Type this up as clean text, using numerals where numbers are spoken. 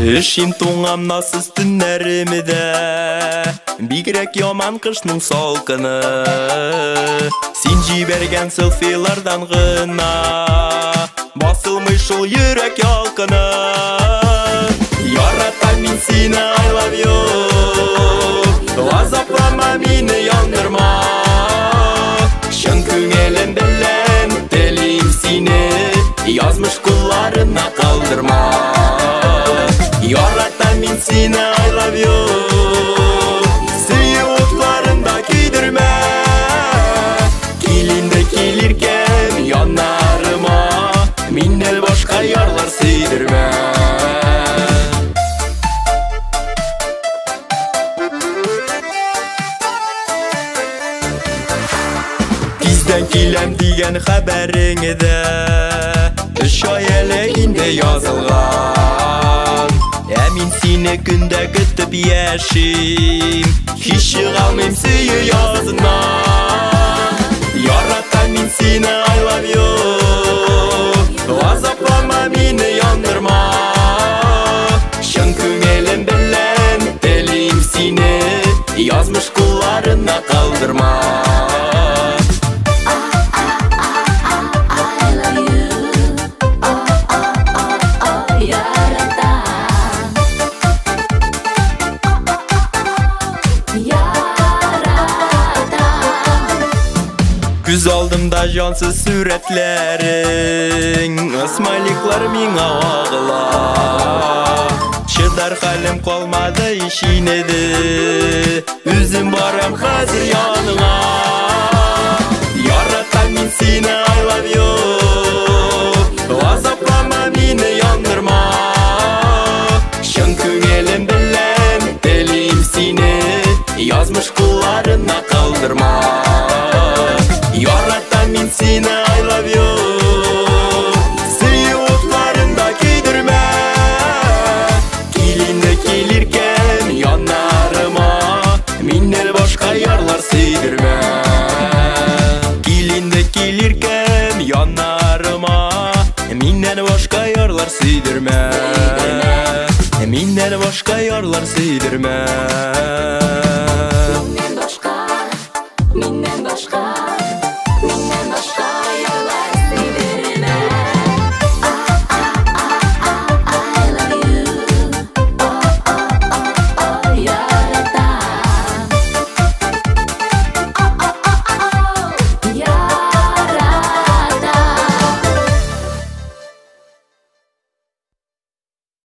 Ишим туңам насыз түннәремедә, бигрәк яман кышның салкыны. Син җибәргән селфилардан гына басылмый шул йөрәк ялкыны. Яратам мин сине, I love you, газаплама мине, яндырма. Чын күңелем белән телим сине, язмыш кулларына калдырма. Яратам мин сине, I love you, сөю утларында көйдермә. Килинде килиркән яннарыма, миннән башка ярлар сөйдермә. Тиздән киләм дигән хәбәреңдә өч ай әле инде язылган. Мин сине көндә көтеп яшим, һич чыга алмыйм сөю языннан. Яратам мин сине, I love you, газаплама мине, яндырма. Чын күңелем белән телим сине, язмыш кулларына калдырма. Күз алдымда жансыз сүрәтләрең, смайликлар миңа агыла. Чыдар хәлем калмады ишинеде, үзем барам хәзер яныңа. Яратам мин сине, I love you, газаплама мине, яндырма. Чын күңелем белән телим сине, язмыш кулларына калдырма. Яратам мин сине, I love you, сөю утларында көйдермә. Килинде килиркән яннарыма, миннән башка ярлар сөйдермә. Килинде килиркән яннарыма, миннән башка ярлар сөйдермә. Миннән башка ярлар сөйдермә. Миннән башка